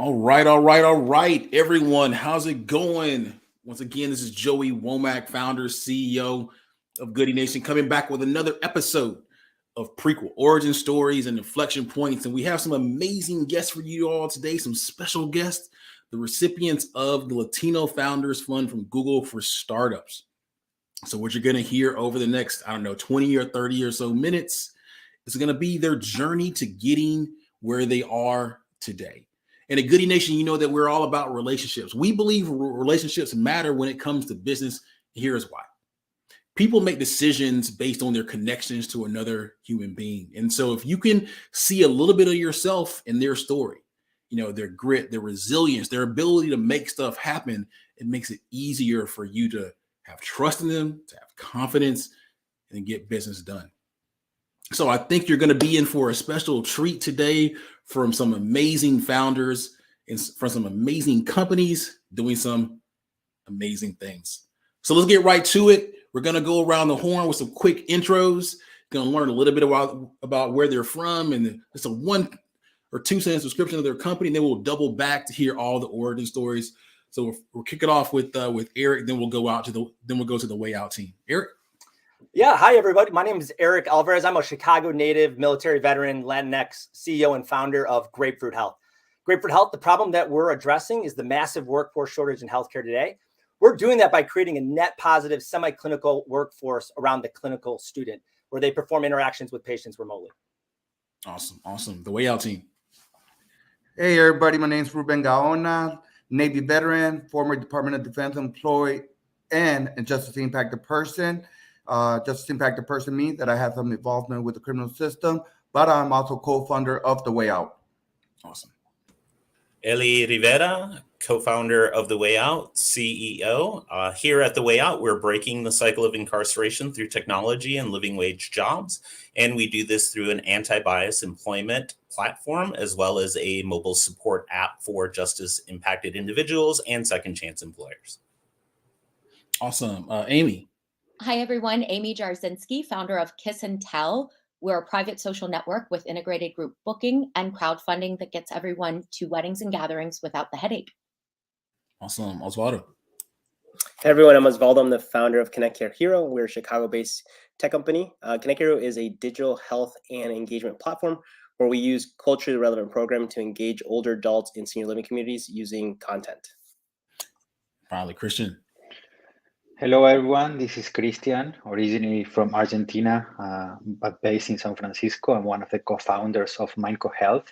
All right, everyone. How's it going? Once again, this is Joey Womack, founder, CEO of Goodie Nation, coming back with another episode of Prequel, Origin Stories and Inflection Points. And we have some amazing guests for you all today, some special guests, the recipients of the Latino Founders Fund from Google for Startups. So what you're going to hear over the next, 20 or 30 or so minutes is going to be their journey to getting where they are today. And at Goodie Nation, you know that we're all about relationships. We believe relationships matter when it comes to business. Here's why. People make decisions based on their connections to another human being. And so if you can see a little bit of yourself in their story, their grit, their resilience, their ability to make stuff happen, it makes it easier for you to have trust in them, to have confidence, and get business done. So I think you're going to be in for a special treat today from some amazing founders and from some amazing companies doing some amazing things. So let's get right to it. We're going to go around the horn with some quick intros. Going to learn a little bit about where they're from and it's a 1 or 2 sentence description of their company. And then we'll double back to hear all the origin stories. So we'll kick it off with Eric. Then we'll go to the Way Out team. Eric. Yeah. Hi, everybody. My name is Eric Alvarez. I'm a Chicago native, military veteran, Latinx CEO and founder of Grapefruit Health. Grapefruit Health, the problem that we're addressing is the massive workforce shortage in healthcare today. We're doing that by creating a net positive semi-clinical workforce around the clinical student where they perform interactions with patients remotely. Awesome. The Way Out team. Hey, everybody. My name is Ruben Gaona, Navy veteran, former Department of Defense employee, and Justice Impacted Person. Justice Impacted Person means that I have some involvement with the criminal system, but I'm also co-founder of The Way Out. Awesome. Eli Rivera, co-founder of The Way Out, CEO. Here at The Way Out, we're breaking the cycle of incarceration through technology and living wage jobs. And we do this through an anti-bias employment platform, as well as a mobile support app for justice-impacted individuals and second chance employers. Awesome. Amy. Hi, everyone. Amy Jarczynski, founder of Kiss and Tell. We're a private social network with integrated group booking and crowdfunding that gets everyone to weddings and gatherings without the headache. Awesome. Osvaldo. Hey, everyone. I'm Osvaldo. I'm the founder of Connect Care Hero. We're a Chicago-based tech company. Connect Hero is a digital health and engagement platform where we use culturally relevant programming to engage older adults in senior living communities using content. Finally, Cristian. Hello, everyone. This is Cristian, originally from Argentina, but based in San Francisco. I'm one of the co-founders of Mindco Health.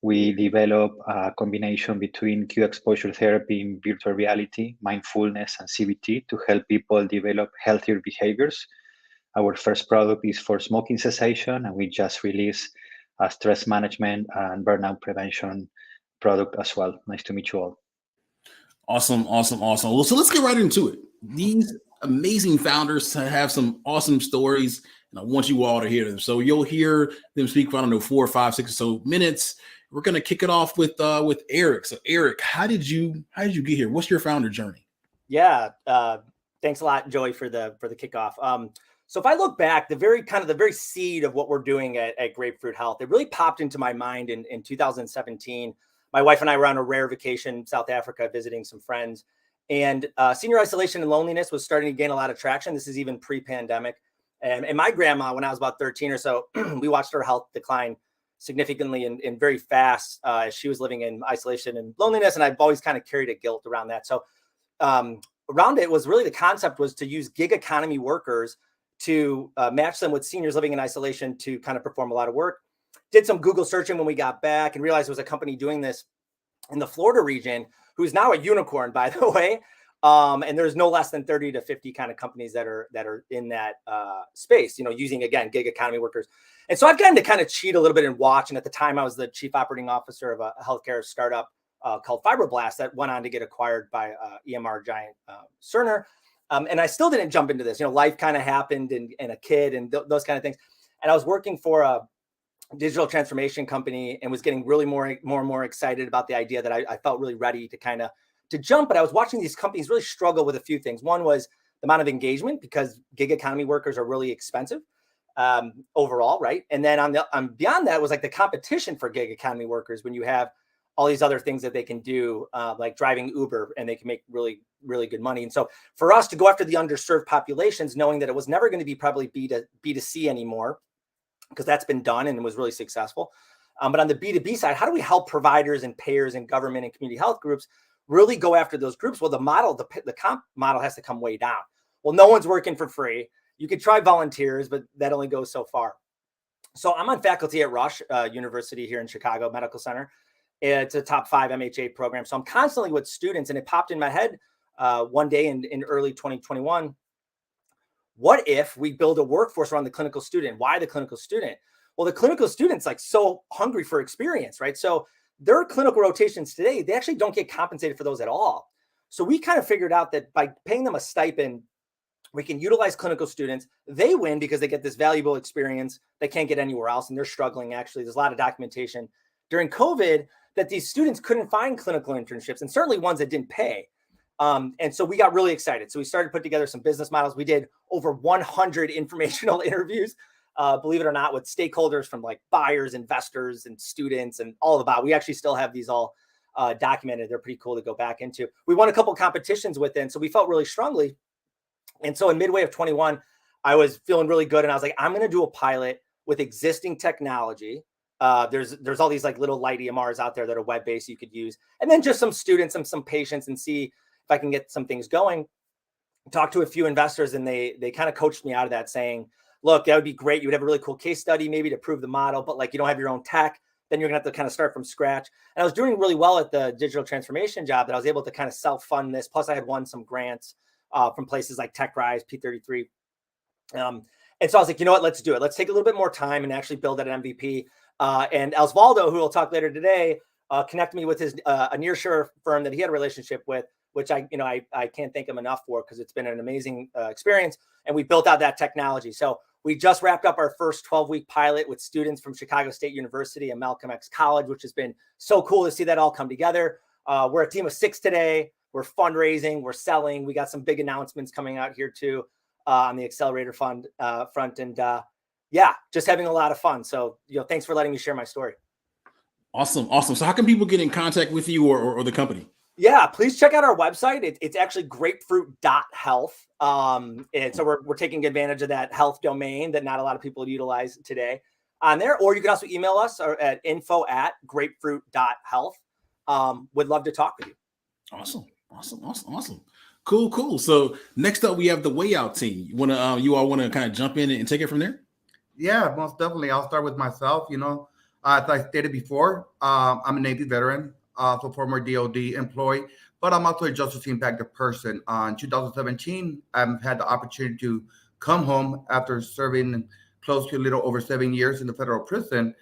We develop a combination between Q exposure therapy in virtual reality, mindfulness, and CBT to help people develop healthier behaviors. Our first product is for smoking cessation, and we just released a stress management and burnout prevention product as well. Nice to meet you all. Awesome. Well, so let's get right into it. These amazing founders have some awesome stories, and I want you all to hear them. So you'll hear them speak for 4, 5, 6 or so minutes. We're gonna kick it off with Eric. So Eric, how did you get here? What's your founder journey? Yeah, thanks a lot, Joey, for the kickoff. So if I look back, the very seed of what we're doing at Grapefruit Health, it really popped into my mind in 2017. My wife and I were on a rare vacation in South Africa visiting some friends. And senior isolation and loneliness was starting to gain a lot of traction. This is even pre-pandemic. And my grandma, when I was about 13 or so, we watched her health decline significantly and very fast as she was living in isolation and loneliness. And I've always kind of carried a guilt around that. So around it was really the concept was to use gig economy workers to match them with seniors living in isolation to kind of perform a lot of work. Did some Google searching when we got back and realized there was a company doing this in the Florida region who's now a unicorn, by the way. And there's no less than 30 to 50 kind of companies that are in that space, using, again, gig economy workers. And so I've gotten to kind of cheat a little bit and watch. And at the time I was the chief operating officer of a healthcare startup called Fibroblast that went on to get acquired by EMR giant Cerner. And I still didn't jump into this, life kind of happened and a kid and those kind of things. And I was working for a digital transformation company and was getting really more and more excited about the idea that I felt really ready to jump. But I was watching these companies really struggle with a few things. One was the amount of engagement because gig economy workers are really expensive overall, right? And then on beyond that was like the competition for gig economy workers when you have all these other things that they can do, like driving Uber, and they can make really, really good money. And so for us to go after the underserved populations, knowing that it was never going to be probably B2C anymore, because that's been done and was really successful. But on the B2B side, how do we help providers and payers and government and community health groups really go after those groups? Well, the comp model has to come way down. Well, no one's working for free. You could try volunteers, but that only goes so far. So I'm on faculty at Rush University here in Chicago Medical Center. It's a top 5 MHA program. So I'm constantly with students, and it popped in my head one day in early 2021. What if we build a workforce around the clinical student? Why the clinical student? Well, the clinical student's like so hungry for experience, right? So their clinical rotations today, they actually don't get compensated for those at all. So we kind of figured out that by paying them a stipend, we can utilize clinical students. They win because they get this valuable experience they can't get anywhere else, and they're struggling. Actually, there's a lot of documentation during COVID that these students couldn't find clinical internships, and certainly ones that didn't pay. And so we got really excited. So we started to put together some business models. We did over 100 informational interviews, believe it or not, with stakeholders from like buyers, investors, and students, and all about. We actually still have these all documented. They're pretty cool to go back into. We won a couple of competitions with it, so we felt really strongly. And so in midway of 21, I was feeling really good, and I was like, I'm going to do a pilot with existing technology. There's all these like little light EMRs out there that are web-based you could use, and then just some students and some patients, and see if I can get some things going. Talk to a few investors, and they kind of coached me out of that, saying, look, that would be great. You would have a really cool case study maybe to prove the model, but like you don't have your own tech, then you're gonna have to kind of start from scratch. And I was doing really well at the digital transformation job that I was able to kind of self-fund this. Plus I had won some grants from places like TechRise, P33. And so I was like, you know what, let's do it. Let's take a little bit more time and actually build that MVP. And Osvaldo, who we'll talk later today, connected me with his a nearshore firm that he had a relationship with, which I can't thank him enough for, because it's been an amazing experience. And we built out that technology. So we just wrapped up our first 12-week pilot with students from Chicago State University and Malcolm X College, which has been so cool to see that all come together. We're a team of 6 today. We're fundraising, we're selling. We got some big announcements coming out here too on the Accelerator Fund front. And yeah, just having a lot of fun. So, thanks for letting me share my story. Awesome. So how can people get in contact with you or the company? Yeah, please check out our website. It's actually grapefruit.health. And so we're taking advantage of that health domain that not a lot of people utilize today on there. Or you can also email us at info@grapefruit.health. Would love to talk with you. Awesome. Cool. So next up, we have the Way Out team. You all want to kind of jump in and take it from there? Yeah, most definitely. I'll start with myself. As I stated before, I'm a Navy veteran, also former DOD employee, but I'm also a justice impacted person. In 2017, I've had the opportunity to come home after serving close to a little over 7 years in the federal prison.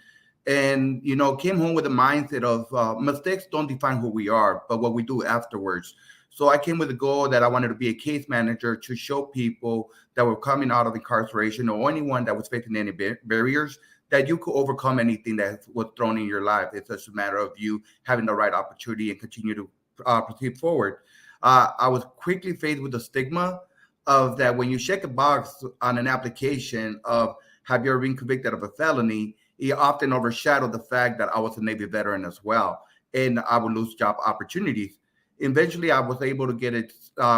And, came home with a mindset of mistakes don't define who we are, but what we do afterwards. So I came with a goal that I wanted to be a case manager to show people that were coming out of incarceration, or anyone that was facing any barriers, that you could overcome anything that was thrown in your life. It's just a matter of you having the right opportunity and continue to proceed forward. I was quickly faced with the stigma of that when you check a box on an application of have you ever been convicted of a felony, it often overshadowed the fact that I was a Navy veteran as well, and I would lose job opportunities. Eventually, I was able to get it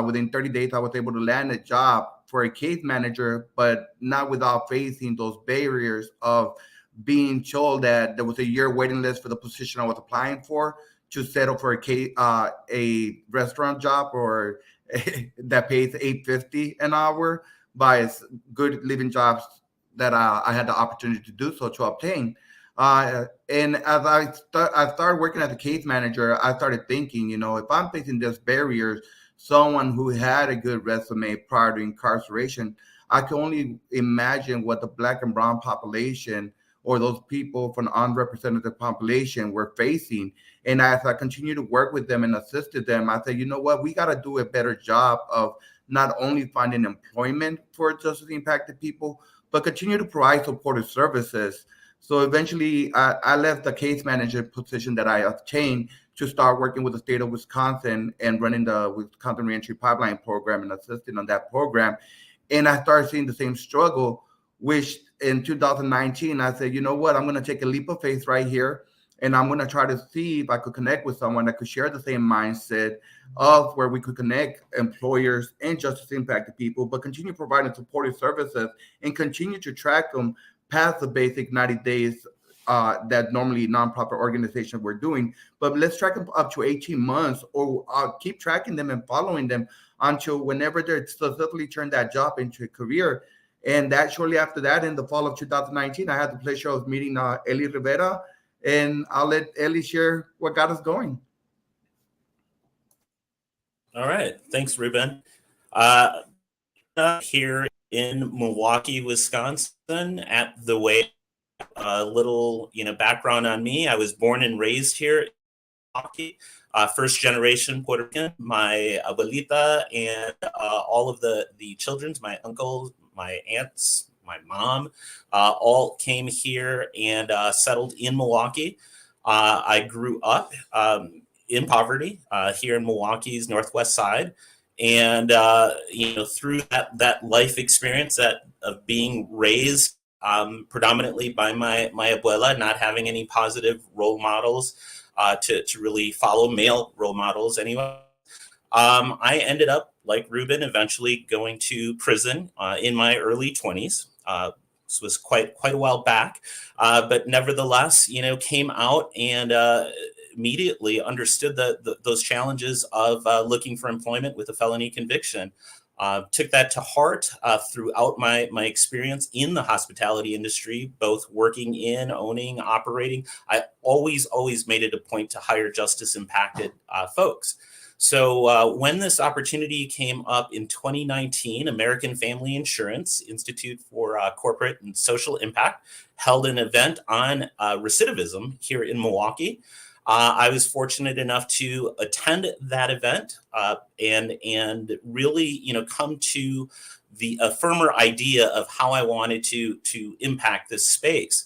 within 30 days. I was able to land a job for a case manager, but not without facing those barriers of being told that there was a year waiting list for the position I was applying for to settle for a restaurant job or that pays $8.50 an hour by good living jobs that I had the opportunity to do so to obtain. And as I started working as a case manager, I started thinking, if I'm facing these barriers, someone who had a good resume prior to incarceration, I can only imagine what the Black and brown population or those people from the unrepresented population were facing. And as I continue to work with them and assisted them, I said, you know what, we got to do a better job of not only finding employment for justice impacted people, but continue to provide supportive services. So eventually I left the case manager position that I obtained to start working with the state of Wisconsin and running the Wisconsin Reentry Pipeline program and assisting on that program. And I started seeing the same struggle, which in 2019, I said, you know what, I'm going to take a leap of faith right here. And I'm going to try to see if I could connect with someone that could share the same mindset of where we could connect employers and justice impacted people, but continue providing supportive services and continue to track them past the basic 90 days that normally nonprofit organizations were doing. But let's track them up to 18 months, or keep tracking them and following them until whenever they're successfully turn that job into a career. And that shortly after that, in the fall of 2019, I had the pleasure of meeting Eli Rivera, and I'll let Eli share what got us going. All right. Thanks, Ruben. Here in Milwaukee, Wisconsin, at the Way. A little, background on me. I was born and raised here in Milwaukee, first generation Puerto Rican. My abuelita and all of the children's, my uncles, my aunts, my mom, all came here and settled in Milwaukee. I grew up in poverty here in Milwaukee's Northwest Side. And, through that life experience of being raised predominantly by my abuela, not having any positive role models to really follow, male role models anyway. I ended up, like Ruben, eventually going to prison in my early 20s. This was quite a while back, but nevertheless, came out and immediately understood those challenges of looking for employment with a felony conviction. Took that to heart throughout my experience in the hospitality industry, both working in, owning, operating. I always made it a point to hire justice impacted folks. So when this opportunity came up in 2019, American Family Insurance Institute for Corporate and Social Impact held an event on recidivism here in Milwaukee. I was fortunate enough to attend that event and really, come to a firmer idea of how I wanted to impact this space.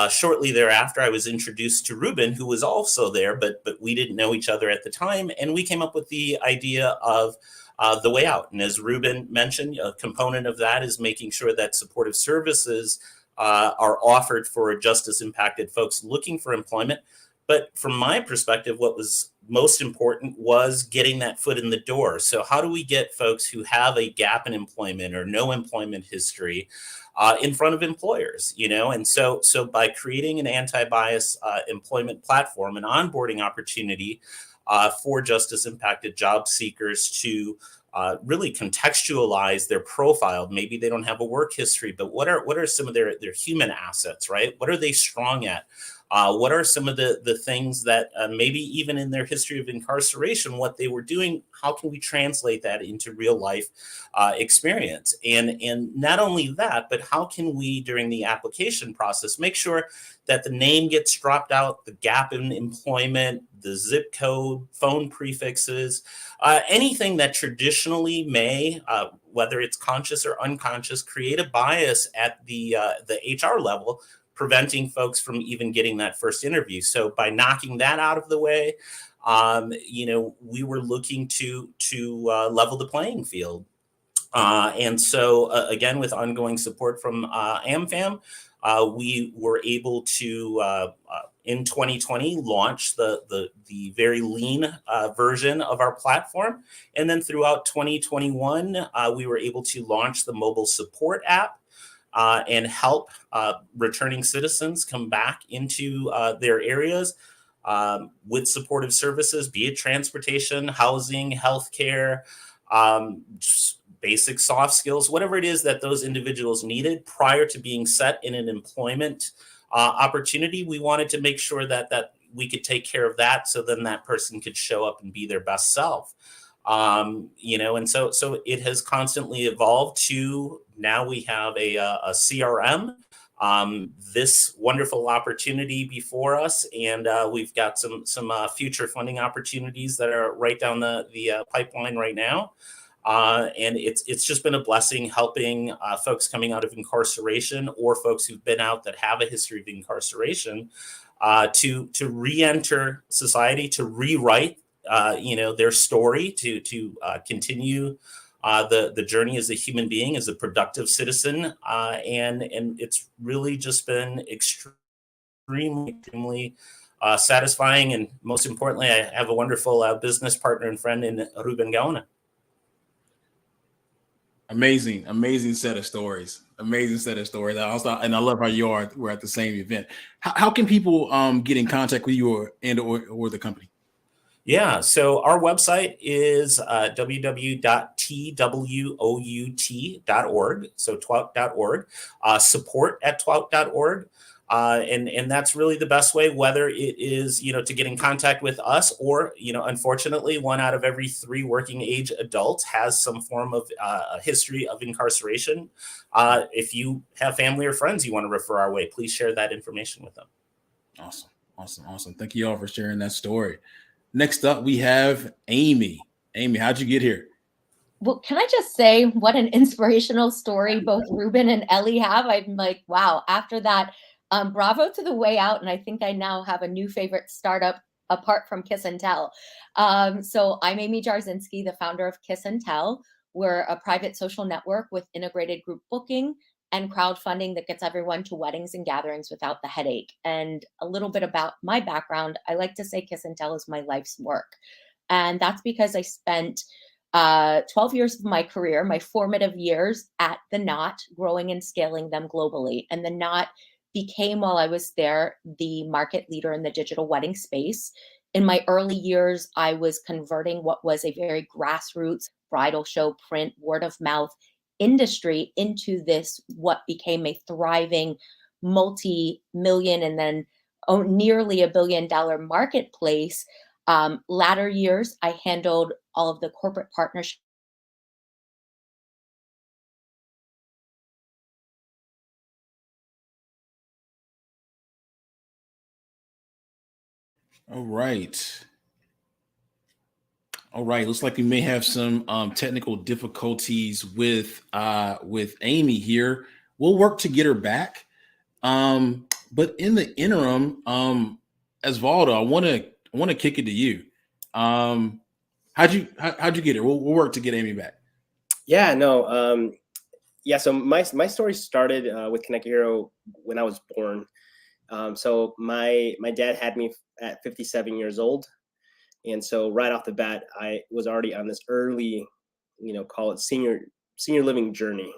Shortly thereafter, I was introduced to Ruben, who was also there, but we didn't know each other at the time, and we came up with the idea of the Way Out. And as Ruben mentioned, a component of that is making sure that supportive services are offered for justice impacted folks looking for employment. But from my perspective, what was most important was getting that foot in the door. So how do we get folks who have a gap in employment or no employment history in front of employers, And so by creating an anti-bias employment platform, an onboarding opportunity for justice impacted job seekers to really contextualize their profile. Maybe they don't have a work history, but what are some of their human assets, right? What are they strong at? What are some of the things that maybe even in their history of incarceration, what they were doing, how can we translate that into real life experience? And not only that, but how can we, during the application process, make sure that the name gets dropped out, the gap in employment, the zip code, phone prefixes, anything that traditionally may, whether it's conscious or unconscious, create a bias at the HR level, preventing folks from even getting that first interview. So by knocking that out of the way, we were looking to level the playing field. And so again, with ongoing support from AmFam, we were able to, in 2020, launch the very lean version of our platform. And then throughout 2021, we were able to launch the mobile support app and help returning citizens come back into their areas with supportive services, be it transportation, housing, healthcare, just basic soft skills, whatever it is that those individuals needed prior to being set in an employment opportunity. We wanted to make sure that we could take care of that, so then that person could show up and be their best self. And so it has constantly evolved to now we have a CRM, this wonderful opportunity before us, and we've got some future funding opportunities that are right down the pipeline right now. And it's just been a blessing helping folks coming out of incarceration or folks who've been out that have a history of incarceration to re-enter society, to rewrite their story, to continue the journey as a human being, as a productive citizen, and it's really just been extreme extremely satisfying. And most importantly, I have a wonderful business partner and friend in Ruben Gaona. Amazing set of stories. Amazing set of stories. And I love how we're at the same event. How can people get in contact with you or the company? Yeah, so our website is www.twout.org, so twout.org, support@twout.org. And that's really the best way, whether it is, to get in contact with us or, unfortunately, 1 out of every 3 working age adults has some form of a history of incarceration. If you have family or friends you want to refer our way, please share that information with them. Awesome. Thank you all for sharing that story. Next up, we have Amy. Amy, how'd you get here? Well, can I just say what an inspirational story both Ruben and Ellie have? I'm like, wow, after that, bravo to the way out. And I think I now have a new favorite startup apart from Kiss and Tell. So I'm Amy Jarczynski, the founder of Kiss and Tell. We're a private social network with integrated group booking and crowdfunding that gets everyone to weddings and gatherings without the headache. And a little bit about my background, I like to say Kiss and Tell is my life's work. And that's because I spent 12 years of my career, my formative years at The Knot, growing and scaling them globally. And The Knot became, while I was there, the market leader in the digital wedding space. In my early years, I was converting what was a very grassroots bridal show, print, word of mouth industry into this, what became a thriving multi-million and then nearly $1 billion marketplace. Latter years, I handled all of the corporate partnerships. All right. Looks like we may have some technical difficulties with Amy here. We'll work to get her back. But in the interim, Osvaldo, I want to kick it to you. How'd you get her? We'll work to get Amy back. Yeah, no. So my story started with Connect Hero when I was born. So my dad had me at 57 years old. And so right off the bat, I was already on this early, call it senior living journey.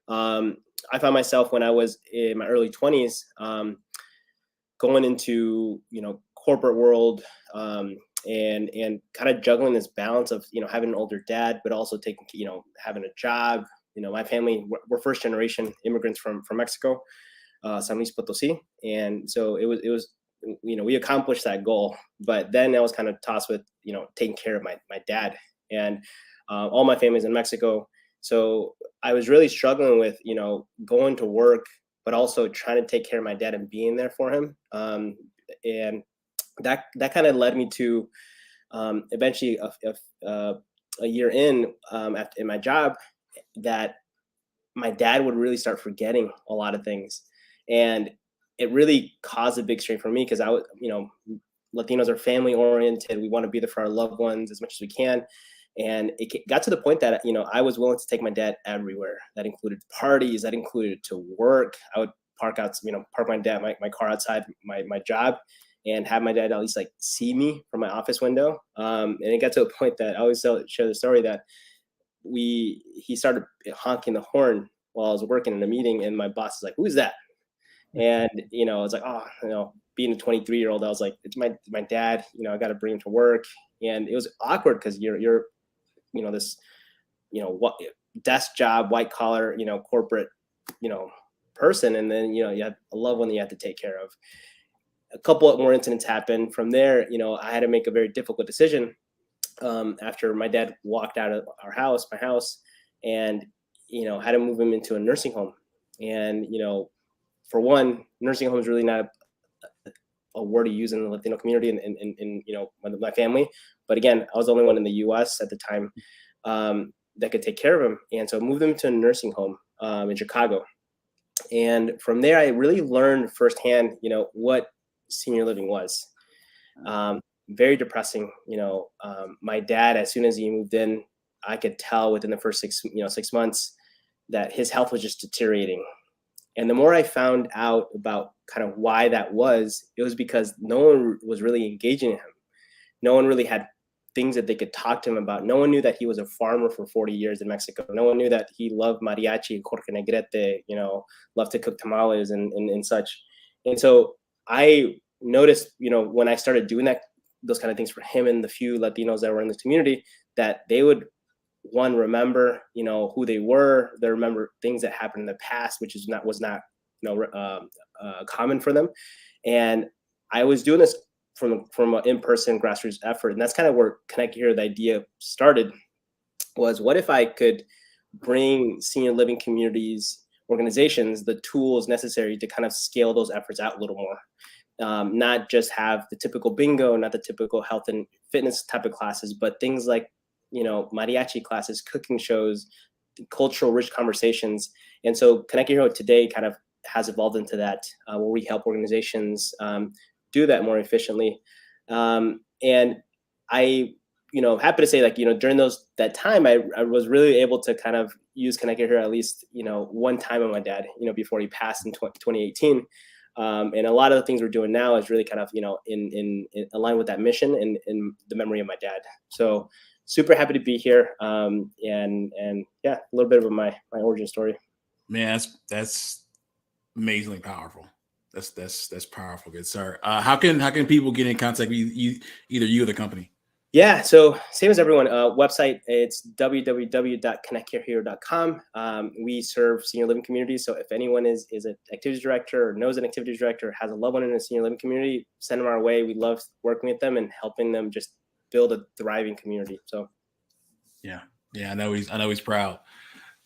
I found myself when I was in my early 20s, going into, corporate world, and kind of juggling this balance of, having an older dad, but also taking, having a job. My family, we're first generation immigrants from Mexico, San Luis Potosí. And so it was, we accomplished that goal, but then I was kind of tossed with, taking care of my dad, and all my family's in Mexico. So I was really struggling with, going to work, but also trying to take care of my dad and being there for him. And that kind of led me to eventually a year in my job, that my dad would really start forgetting a lot of things. And it really caused a big strain for me, because I was, Latinos are family oriented. We want to be there for our loved ones as much as we can. And it got to the point that, I was willing to take my dad everywhere. That included parties, that included to work. I would park my car outside my job and have my dad at least like see me from my office window. And it got to a point that I always share the story that he started honking the horn while I was working in a meeting, and my boss is like, "Who's that?" And, I was like, being a 23-year-old, I was like, it's my dad, I got to bring him to work. And it was awkward because you're, this, desk job, white collar, corporate, person. And then, you have a loved one that you have to take care of. A couple of more incidents happened. From there, I had to make a very difficult decision after my dad walked out of my house, and, had to move him into a nursing home. And, for one, nursing home is really not a word to use in the Latino community and in my family. But again, I was the only one in the U.S. at the time that could take care of him. And so I moved him to a nursing home in Chicago. And from there, I really learned firsthand, what senior living was. Very depressing. My dad, as soon as he moved in, I could tell within the first 6 months that his health was just deteriorating. And the more I found out about kind of why that was, it was because no one was really engaging him. No one really had things that they could talk to him about. No one knew that he was a farmer for 40 years in Mexico. No one knew that he loved mariachi, Jorge Negrete, loved to cook tamales and such. And so I noticed, when I started doing those kind of things for him and the few Latinos that were in this community, that they would, one, remember, who they were. They remember things that happened in the past, which was not common for them. And I was doing this from an in-person grassroots effort. And that's kind of where Connect Here, the idea started, was what if I could bring senior living communities, organizations, the tools necessary to kind of scale those efforts out a little more. Not just have the typical bingo, not the typical health and fitness type of classes, but things like, mariachi classes, cooking shows, cultural rich conversations. And so Connect Your Hero today kind of has evolved into that, where we help organizations do that more efficiently. And I, happy to say, during that time, I was really able to kind of use Connect Your Hero at least, one time with my dad, before he passed in 2018. And a lot of the things we're doing now is really kind of, in align with that mission and in the memory of my dad. So super happy to be here. And yeah, a little bit of my origin story. Man, that's amazingly powerful. That's powerful, good sir. How can people get in contact with you, either you or the company? Yeah, so same as everyone. Website, it's www.connectcarehero.com. We serve senior living communities. So if anyone is an activities director or knows an activities director, has a loved one in a senior living community, send them our way. We love working with them and helping them just build a thriving community. So yeah, I know he's proud.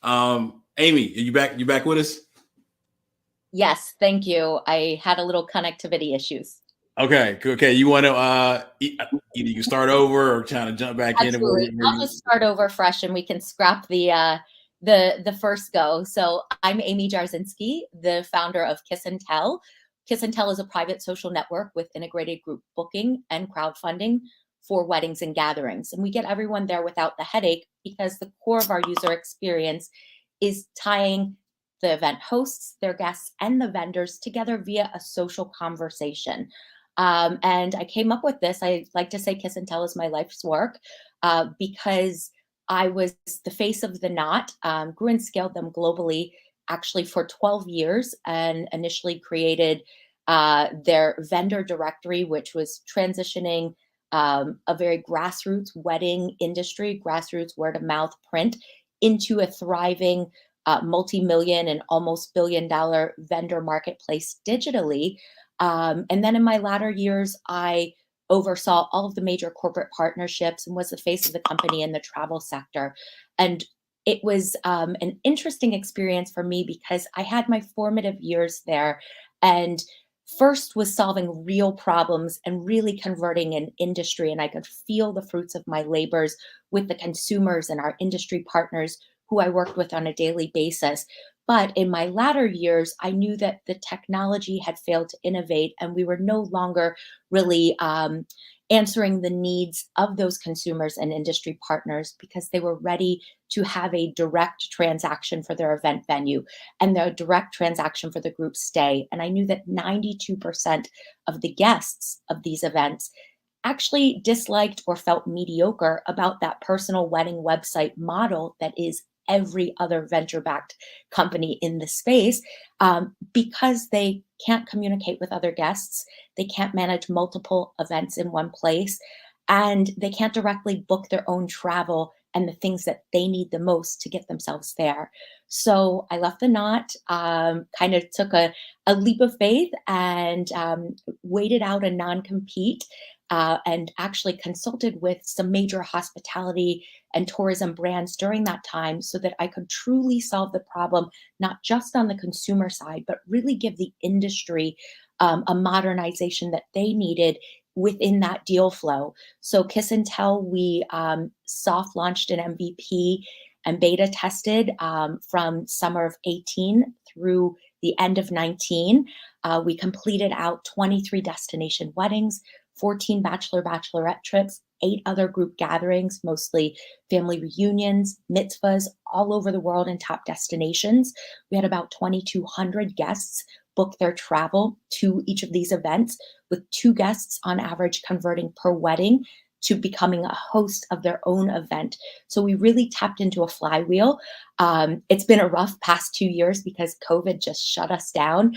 Amy, are you back with us? Yes, thank you. I had a little connectivity issues. Okay. You want to either you can start over or trying to jump back Absolutely. in? I'll just start over fresh, and we can scrap the first go. So I'm Amy Jarczynski, the founder of Kiss and Tell. Kiss and Tell is a private social network with integrated group booking and crowdfunding for weddings and gatherings, and we get everyone there without the headache, because the core of our user experience is tying the event hosts, their guests, and the vendors together via a social conversation. And I came up with this. I like to say Kiss and Tell is my life's work, because I was the face of the knot, grew and scaled them globally, actually for 12 years, and initially created their vendor directory, which was transitioning a very grassroots wedding industry, grassroots word of mouth print, into a thriving multi-million and almost billion-dollar vendor marketplace digitally. And then in my latter years, I oversaw all of the major corporate partnerships and was the face of the company in the travel sector. And it was an interesting experience for me, because I had my formative years there, and first was solving real problems and really converting an industry. And I could feel the fruits of my labors with the consumers and our industry partners who I worked with on a daily basis. But in my latter years, I knew that the technology had failed to innovate, and we were no longer really answering the needs of those consumers and industry partners, because they were ready to have a direct transaction for their event venue and their direct transaction for the group stay. And I knew that 92% of the guests of these events actually disliked or felt mediocre about that personal wedding website model that is every other venture-backed company in the space, because they can't communicate with other guests, they can't manage multiple events in one place, and they can't directly book their own travel and the things that they need the most to get themselves there. So I left the knot, kind of took a leap of faith, and waited out a non-compete, and actually consulted with some major hospitality and tourism brands during that time, so that I could truly solve the problem, not just on the consumer side, but really give the industry a modernization that they needed within that deal flow. So Kiss and Tell, we soft launched an MVP and beta tested from summer of 18 through the end of 19. We completed out 23 destination weddings, 14 bachelorette trips, 8 other group gatherings, mostly family reunions, mitzvahs, all over the world in top destinations. We had about 2,200 guests book their travel to each of these events, with 2 guests on average converting per wedding to becoming a host of their own event. So we really tapped into a flywheel. It's been a rough past 2 years because COVID just shut us down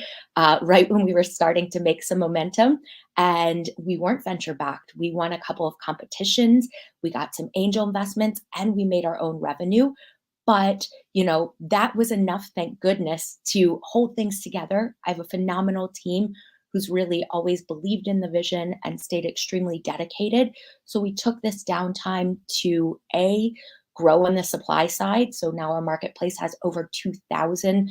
right when we were starting to make some momentum, and we weren't venture backed. We won a couple of competitions, we got some angel investments, and we made our own revenue. But, that was enough, thank goodness, to hold things together. I have a phenomenal team who's really always believed in the vision and stayed extremely dedicated. So we took this downtime to grow on the supply side. So now our marketplace has over 2,000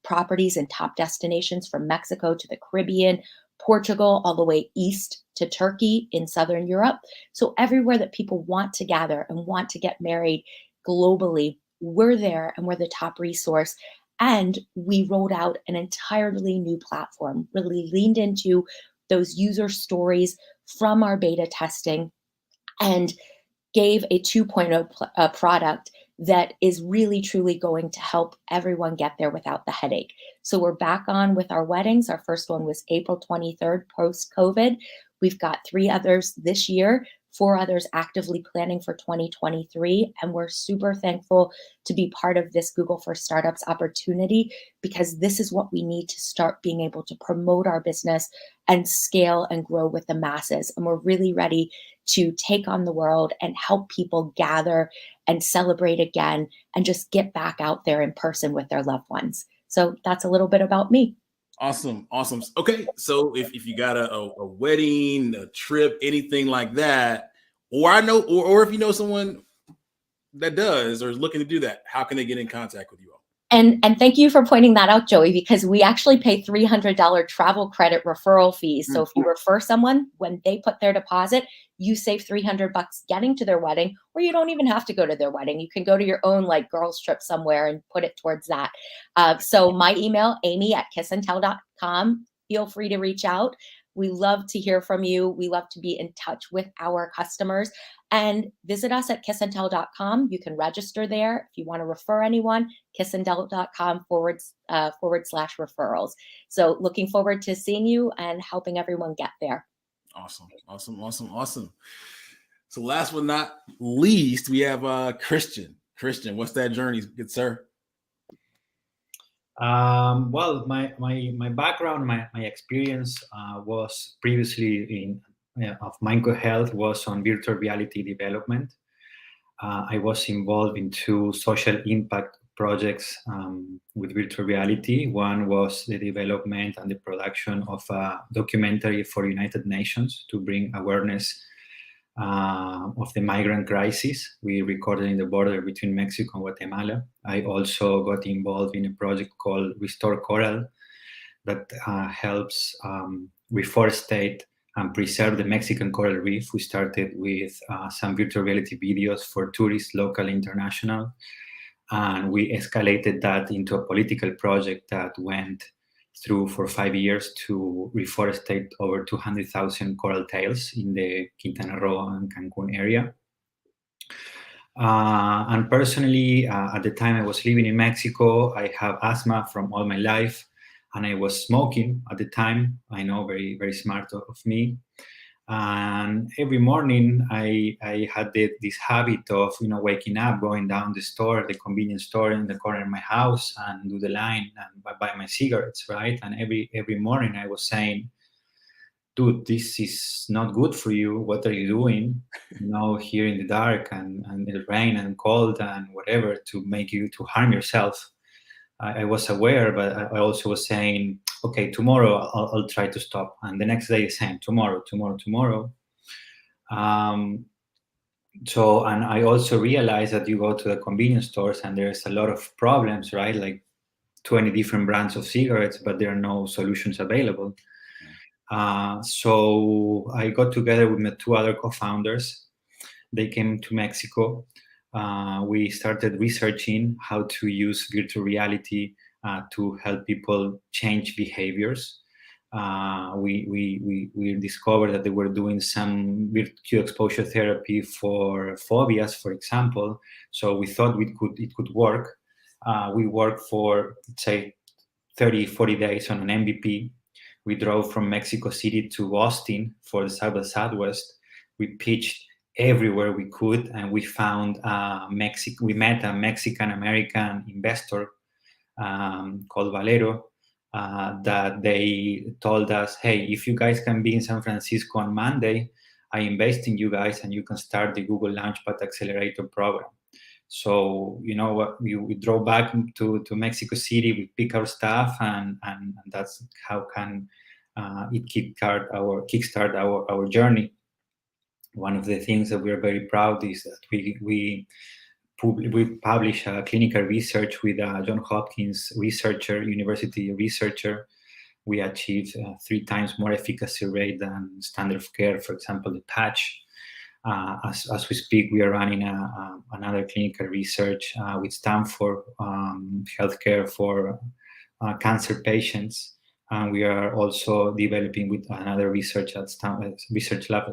properties in top destinations from Mexico to the Caribbean, Portugal, all the way east to Turkey in Southern Europe. So everywhere that people want to gather and want to get married globally, we're there and we're the top resource. And we rolled out an entirely new platform, really leaned into those user stories from our beta testing and gave a 2.0 product that is really, truly going to help everyone get there without the headache. So we're back on with our weddings. Our first one was April 23rd, post-COVID. We've got 3 others this year, 4 others actively planning for 2023. And we're super thankful to be part of this Google for Startups opportunity, because this is what we need to start being able to promote our business and scale and grow with the masses. And we're really ready to take on the world and help people gather and celebrate again and just get back out there in person with their loved ones. So that's a little bit about me. Awesome. Okay, so if you got a wedding, a trip, anything like that, or if you know someone that does or is looking to do that, how can they get in contact with you all? And thank you for pointing that out, Joey, because we actually pay $300 travel credit referral fees. So if you refer someone, when they put their deposit, you save $300 getting to their wedding, or you don't even have to go to their wedding. You can go to your own girls trip somewhere and put it towards that. So my email, amy@kissandtell.com. Feel free to reach out. We love to hear from you. We love to be in touch with our customers. And visit us at kissandtell.com. You can register there. If you want to refer anyone, kissandtell.com /referrals. So looking forward to seeing you and helping everyone get there. Awesome. So last but not least, we have Cristian. Cristian, what's that journey, good sir? Well, my background, my experience was previously of Mindco Health was on virtual reality development. I was involved in 2 social impact projects with virtual reality. One was the development and the production of a documentary for United Nations to bring awareness of the migrant crisis we recorded in the border between Mexico and Guatemala. I also got involved in a project called Restore Coral that helps reforestate and preserve the Mexican coral reef. We started with some virtual reality videos for tourists, local, international, and we escalated that into a political project that went through for 5 years to reforestate over 200,000 coral tails in the Quintana Roo and Cancun area. And personally, at the time I was living in Mexico, I have asthma from all my life, and I was smoking at the time. I know, very, very smart of me. And every morning I had this habit of, waking up, going down the store, the convenience store in the corner of my house, and do the line and buy my cigarettes, right? And every morning I was saying, dude, this is not good for you. What are you doing? Here in the dark and the rain and cold and whatever to make you to harm yourself. I was aware, but I also was saying, okay, tomorrow I'll try to stop. And the next day, saying tomorrow. And I also realized that you go to the convenience stores and there's a lot of problems, right? Like 20 different brands of cigarettes, but there are no solutions available. So I got together with my 2 other co-founders. They came to Mexico. We started researching how to use virtual reality to help people change behaviors. We discovered that they were doing some virtue exposure therapy for phobias, for example. So we thought it could work. We worked for, say, 30, 40 days on an MVP. We drove from Mexico City to Austin for the Southwest. We pitched everywhere we could, and we found we met a Mexican-American investor called Valero, that they told us, hey, if you guys can be in San Francisco on Monday, I invest in you guys and you can start the Google Launchpad Accelerator program. So, you know what, we drove back to Mexico City, we pick our stuff, and that's how can it kickstart our journey. One of the things that we're very proud is that we publish clinical research with a Johns Hopkins university researcher. We achieved 3 times more efficacy rate than standard of care, for example, the patch. As we speak, we are running another clinical research with Stanford Healthcare for cancer patients. And we are also developing with another research lab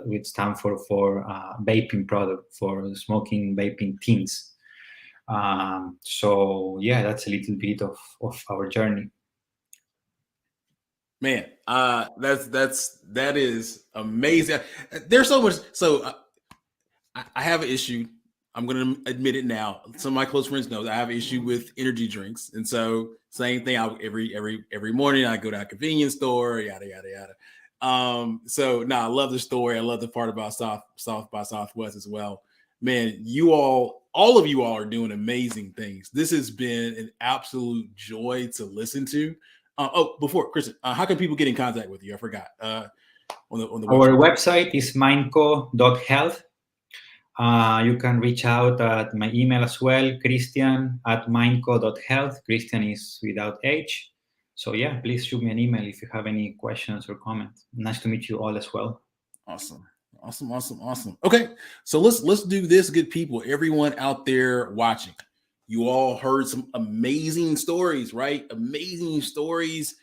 with Stanford for vaping product for smoking vaping teens. So yeah, that's a little bit of our journey. Man, that is amazing. There's so much. So I have an issue. I'm going to admit it now. Some of my close friends know that I have an issue with energy drinks, and so same thing. Every morning I go to a convenience store, yada yada yada. So no, I love the story. I love the part about South by Southwest as well. Man, all of you all are doing amazing things. This has been an absolute joy to listen to. Before Cristian, how can people get in contact with you? I forgot. On the Our website is mindco.health. You can reach out at my email as well, Cristian@mindco.health. Cristian is without H. So yeah, please shoot me an email if you have any questions or comments. Nice to meet you all as well. Awesome. Okay, so let's do this, good people. Everyone out there watching, you all heard some amazing stories, right? Amazing stories,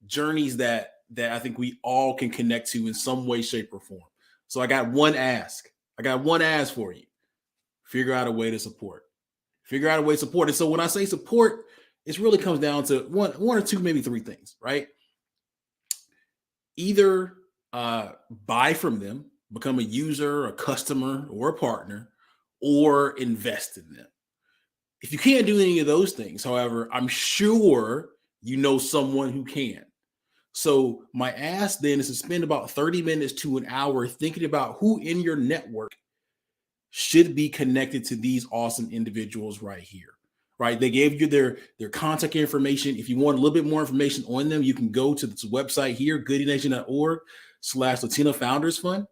journeys that I think we all can connect to in some way, shape, or form. So I got one ask for you. Figure out a way to support. And so when I say support, it really comes down to one or two, maybe 3 things, right? Either buy from them, become a user, a customer, or a partner, or invest in them. If you can't do any of those things, however, I'm sure you know someone who can. So my ask then is to spend about 30 minutes to an hour thinking about who in your network should be connected to these awesome individuals right here, right? They gave you their contact information. If you want a little bit more information on them, you can go to this website here, goodienation.org/Latino Founders Fund.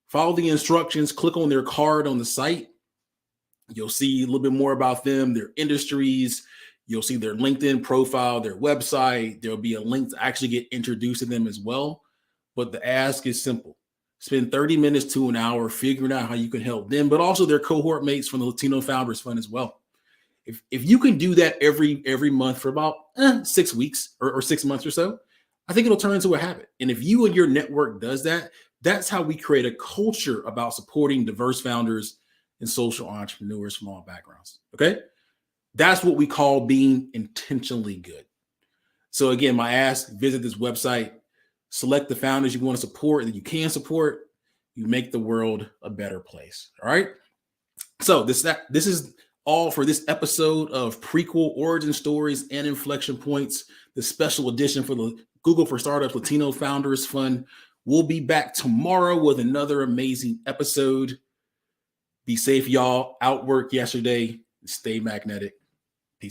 Follow the instructions, click on their card on the site. You'll see a little bit more about them, their industries. You'll see their LinkedIn profile, their website. There'll be a link to actually get introduced to them as well. But the ask is simple. Spend 30 minutes to an hour figuring out how you can help them, but also their cohort mates from the Latino Founders Fund as well. If you can do that every month for about 6 weeks or 6 months or so, I think it'll turn into a habit. And if you and your network does that, that's how we create a culture about supporting diverse founders and social entrepreneurs from all backgrounds. Okay? That's what we call being intentionally good. So again, my ask, visit this website, select the founders you want to support that you can support. You make the world a better place. All right. So this is all for this episode of Prequel, Origin Stories and Inflection Points, the special edition for the Google for Startups Latino Founders Fund. We'll be back tomorrow with another amazing episode. Be safe, y'all. Outwork yesterday. Stay magnetic.